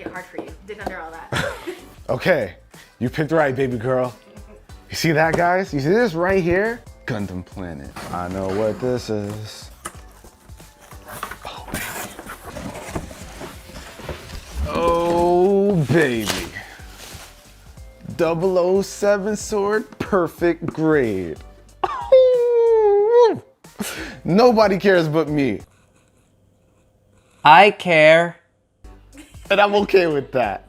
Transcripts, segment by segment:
make it hard for you. Dig under all that. Okay, you picked right, baby girl. You see that, guys? You see this right here? Gundam Planet. I know what this is. Oh, baby. 007 sword, perfect grade. Nobody cares but me. I care. And I'm okay with that.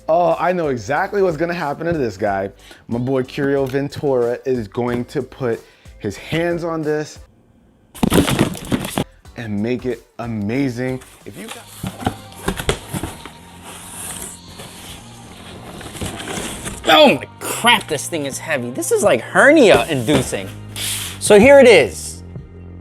Oh, I know exactly what's gonna happen to this guy. My boy Curioventura is going to put his hands on this and make it amazing. If you got... Oh my crap, this thing is heavy. This is like hernia inducing. So here it is.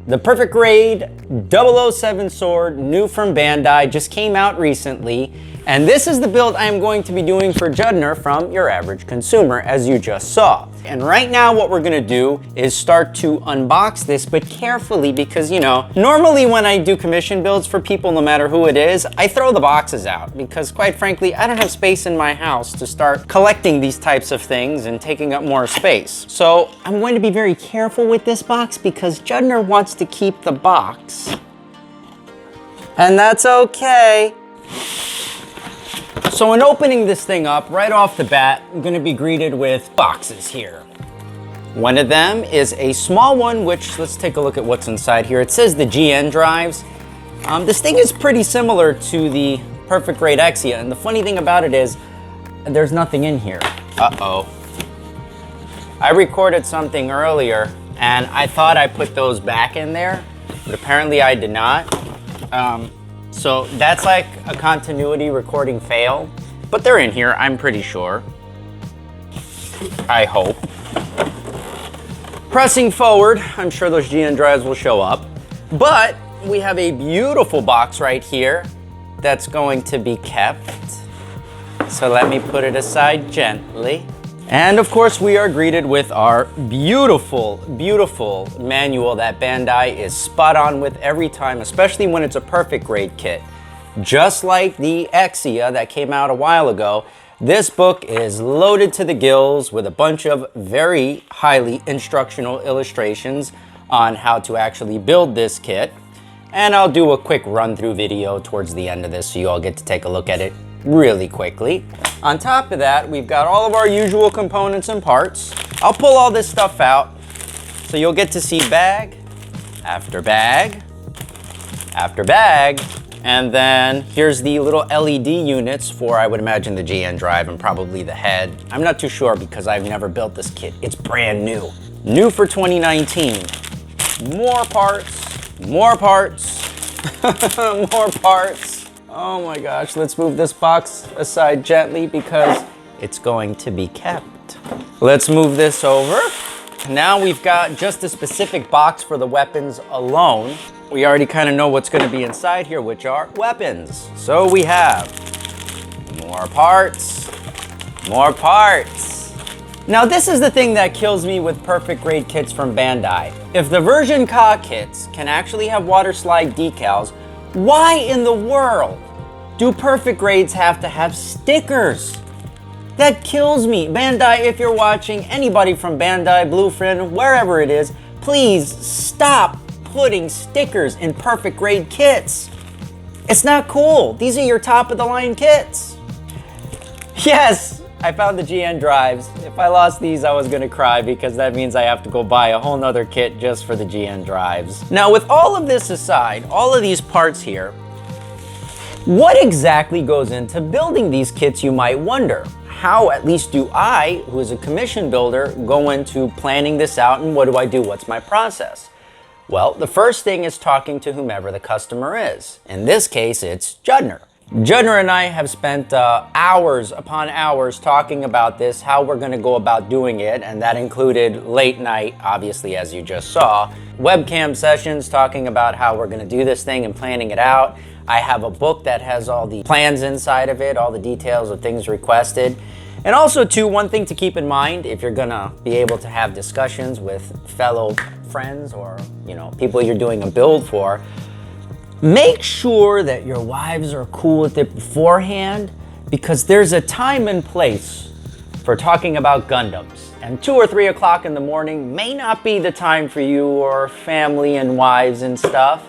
The Perfect Grade 007 sword, new from Bandai, just came out recently. And this is the build I am going to be doing for Judner from Your Average Consumer, as you just saw. And right now what we're gonna do is start to unbox this, but carefully, because you know, normally when I do commission builds for people, no matter who it is, I throw the boxes out because quite frankly, I don't have space in my house to start collecting these types of things and taking up more space. So I'm going to be very careful with this box because Judner wants to keep the box. And that's okay. So in opening this thing up, right off the bat, I'm gonna be greeted with boxes here. One of them is a small one, which let's take a look at what's inside here. It says the GN drives. This thing is pretty similar to the Perfect Grade Exia, and the funny thing about it is there's nothing in here. Uh-oh. I recorded something earlier, and I thought I put those back in there, but apparently I did not. So that's like a continuity recording fail, but they're in here, I'm pretty sure. I hope. Pressing forward, I'm sure those GN drives will show up, but we have a beautiful box right here that's going to be kept. So let me put it aside gently. And of course, we are greeted with our beautiful, beautiful manual that Bandai is spot on with every time, especially when it's a Perfect Grade kit. Just like the Exia that came out a while ago, this book is loaded to the gills with a bunch of very highly instructional illustrations on how to actually build this kit. And I'll do a quick run-through video towards the end of this so you all get to take a look at it really quickly. On top of that, we've got all of our usual components and parts. I'll pull all this stuff out so you'll get to see bag after bag after bag. And then here's the little LED units for, I would imagine, the GN drive and probably the head. I'm not too sure because I've never built this kit. It's brand new. New for 2019. More parts, more parts, more parts. Oh my gosh, let's move this box aside gently because it's going to be kept. Let's move this over. Now we've got just a specific box for the weapons alone. We already kind of know what's going to be inside here, which are weapons. So we have more parts, more parts. Now this is the thing that kills me with Perfect Grade kits from Bandai. If the version Ka kits can actually have water slide decals, why in the world do Perfect Grades have to have stickers? That kills me. Bandai, if you're watching, anybody from Bandai, Bluefin, wherever it is, please stop putting stickers in Perfect Grade kits. It's not cool. These are your top of the line kits. Yes, I found the GN drives. If I lost these, I was gonna cry because that means I have to go buy a whole nother kit just for the GN drives. Now, with all of this aside, all of these parts here, what exactly goes into building these kits, you might wonder? How, at least do I, who is a commission builder, go into planning this out, and what do I do? What's my process? Well, the first thing is talking to whomever the customer is. In this case, it's Judner. Judner and I have spent hours upon hours talking about this, how we're gonna go about doing it, and that included late night, obviously, as you just saw, webcam sessions talking about how we're gonna do this thing and planning it out. I have a book that has all the plans inside of it, all the details of things requested. And also too, one thing to keep in mind if you're gonna be able to have discussions with fellow friends or, you know, people you're doing a build for, Make sure that your wives are cool with it beforehand, because there's a time and place for talking about Gundams. And 2 or 3 o'clock in the morning may not be the time for you or family and wives and stuff.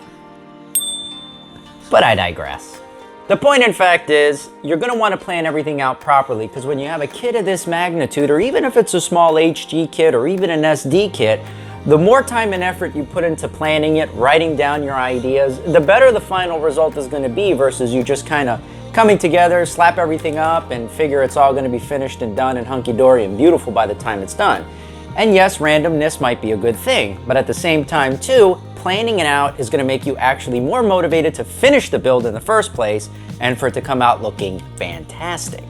But I digress. The point in fact is, you're gonna wanna plan everything out properly, because when you have a kit of this magnitude, or even if it's a small HG kit or even an SD kit, the more time and effort you put into planning it, writing down your ideas, the better the final result is gonna be versus you just kinda coming together, slap everything up, and figure it's all gonna be finished and done and hunky-dory and beautiful by the time it's done. And yes, randomness might be a good thing, but at the same time too, planning it out is gonna make you actually more motivated to finish the build in the first place and for it to come out looking fantastic.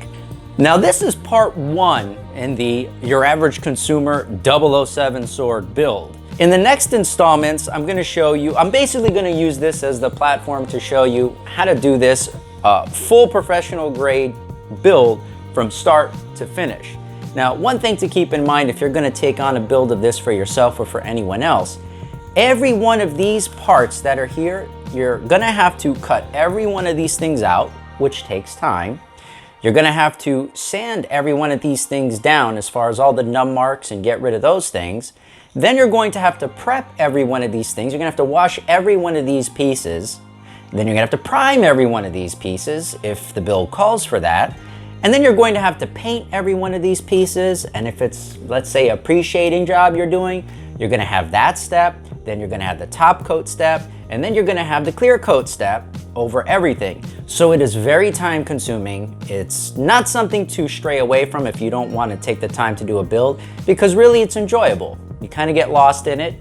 Now this is part 1 in the Your Average Consumer 007 sword build. In the next installments, I'm basically gonna use this as the platform to show you how to do this full professional grade build from start to finish. Now, one thing to keep in mind if you're gonna take on a build of this for yourself or for anyone else, every one of these parts that are here, you're gonna have to cut every one of these things out, which takes time. You're gonna have to sand every one of these things down as far as all the num marks and get rid of those things. Then you're going to have to prep every one of these things. You're gonna have to wash every one of these pieces. Then you're gonna have to prime every one of these pieces if the build calls for that. And then you're going to have to paint every one of these pieces. And if it's, let's say, a pre-shading job you're doing, you're gonna have that step. Then you're gonna have the top coat step. And then you're gonna have the clear coat step over everything. So it is very time consuming. It's not something to stray away from if you don't want to take the time to do a build, because really it's enjoyable. You kind of get lost in it.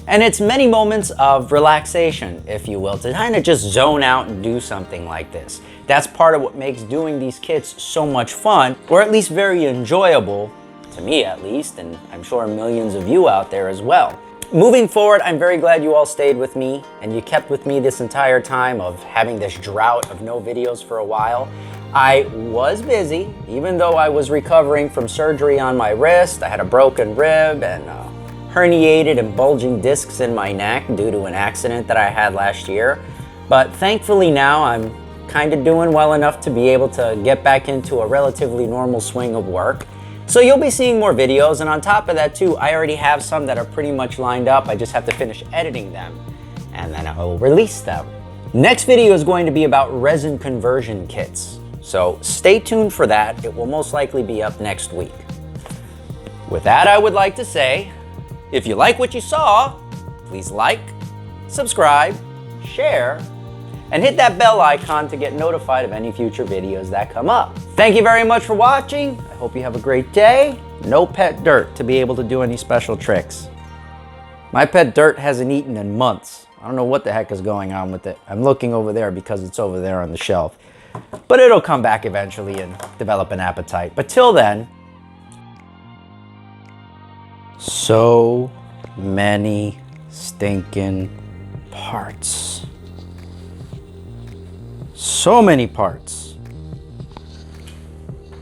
And it's many moments of relaxation, if you will, to kind of just zone out and do something like this. That's part of what makes doing these kits so much fun, or at least very enjoyable, to me at least, and I'm sure millions of you out there as well. Moving forward, I'm very glad you all stayed with me and you kept with me this entire time of having this drought of no videos for a while. I was busy, even though I was recovering from surgery on my wrist. I had a broken rib and herniated and bulging discs in my neck due to an accident that I had last year. But thankfully now I'm kind of doing well enough to be able to get back into a relatively normal swing of work. So you'll be seeing more videos, and on top of that too, I already have some that are pretty much lined up. I just have to finish editing them and then I'll release them. Next video is going to be about resin conversion kits. So stay tuned for that. It will most likely be up next week. With that, I would like to say, if you like what you saw, please like, subscribe, share, and hit that bell icon to get notified of any future videos that come up. Thank you very much for watching. I hope you have a great day. No pet dirt to be able to do any special tricks. My pet dirt hasn't eaten in months. I don't know what the heck is going on with it. I'm looking over there because it's over there on the shelf. But it'll come back eventually and develop an appetite. But till then, so many stinking parts. So many parts.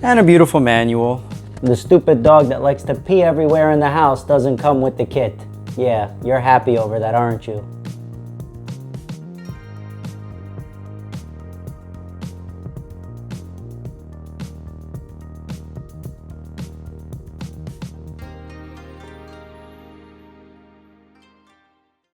And a beautiful manual. The stupid dog that likes to pee everywhere in the house doesn't come with the kit. Yeah, you're happy over that, aren't you?